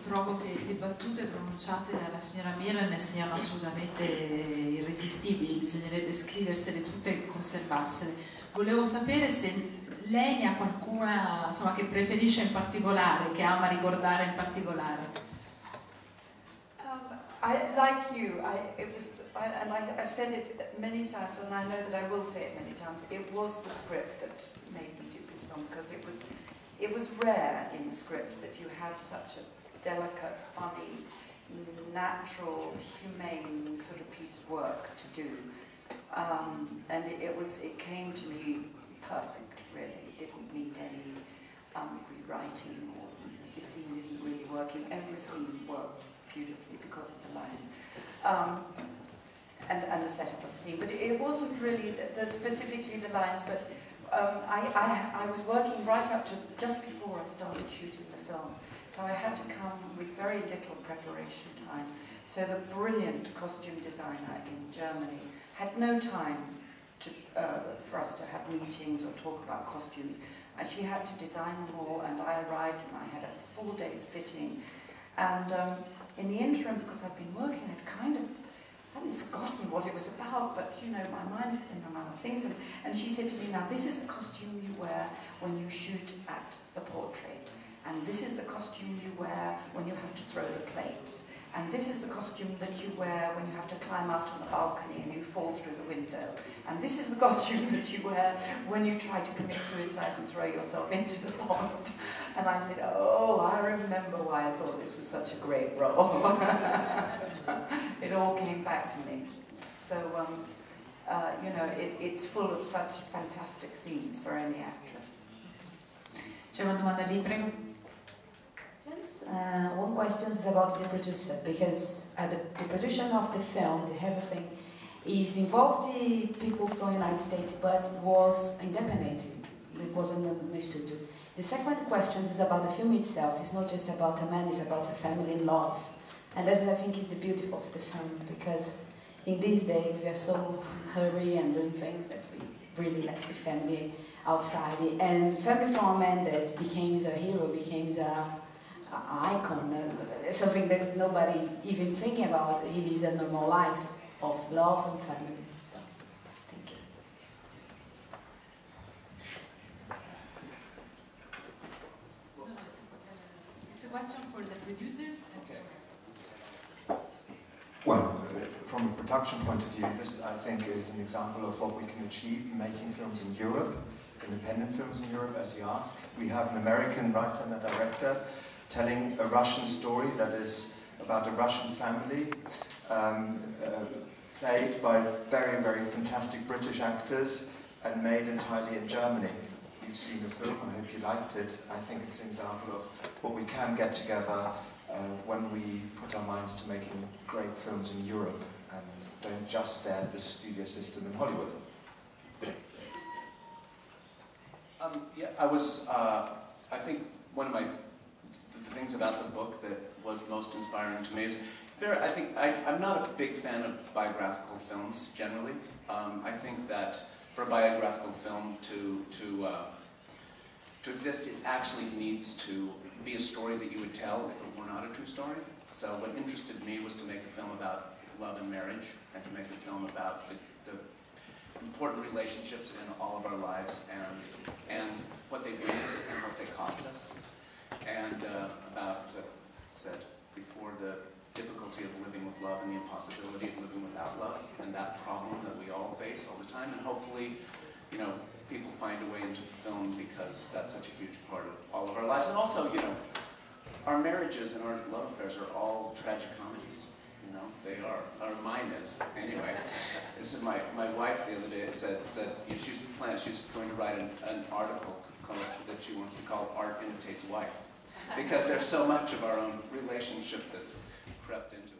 trovo che le battute pronunciate dalla signora Mirren siano assolutamente irresistibili, bisognerebbe scriversele tutte e conservarsele. Volevo sapere se lei ne ha qualcuna, insomma, che preferisce in particolare, che ama ricordare in particolare. Like you, I've said it many times, and I know that I will say it many times. It was the script that made me do this film, because it was rare in scripts that you have such a delicate, funny, natural, humane sort of piece of work to do, and it came to me perfect. Really, it didn't need any rewriting, or this scene isn't really working. Every scene worked beautifully because of the lines and the setup of the scene. But it wasn't really specifically the lines, but I was working right up to just before I started shooting the film, so I had to come with very little preparation time. So the brilliant costume designer in Germany had no time for us to have meetings or talk about costumes, and she had to design them all, and I arrived and I had a full day's fitting. And in the interim, because I'd been working, I hadn't forgotten what it was about, but you know, my mind had been on other things. And she said to me, now this is the costume you wear when you shoot at the portrait, and this is the costume you wear when you have to throw the plates, and this is the costume that you wear when you have to climb out on the balcony and you fall through the window, and this is the costume that you wear when you try to commit suicide and throw yourself into the pond. And I said, oh, I remember why I thought this was such a great role. It all came back to me. So, you know, it's full of such fantastic scenes for any actress. C'è una domanda lì, prego. One question is about the producer, because at the production of the film, the everything is involved the people from the United States, but was independent. It wasn't in the studio. The second question is about the film itself. It's not just about a man, it's about a family and love. And that's, I think, is the beauty of the film, because in these days we are so hurry and doing things that we really left the family outside. And family from a man that became a hero, became an icon, something that nobody even thinking about. He lives a normal life of love and family. So, thank you. It's a question for the producers. Okay. Well, from a production point of view, this, I think, is an example of what we can achieve making films in Europe, independent films in Europe, as you asked. We have an American writer and a director telling a Russian story that is about a Russian family, played by very, very fantastic British actors and made entirely in Germany. You've seen the film, I hope you liked it. I think it's an example of what we can get together when we put our minds to making great films in Europe and don't just stare at the studio system in Hollywood. Yeah, I think one of the things about the book that was most inspiring to me is, I'm not a big fan of biographical films generally. I think that for a biographical film to exist, it actually needs to be a story that you would tell if it were not a true story. So what interested me was to make a film about love and marriage, and to make a film about the important relationships in all of our lives, and what they bring us and what they cost us. And about, as I said before, the difficulty of living with love and the impossibility of living without love, and that problem that we all face all the time. And hopefully, you know, people find a way into the film, because that's such a huge part of all of our lives. And also, you know, our marriages and our love affairs are all tragic comedies. You know, they are. Or mine is, anyway. This is my wife the other day said she's going to write an article that she wants to call "Art Imitates Wife," because there's so much of our own relationship that's crept into it.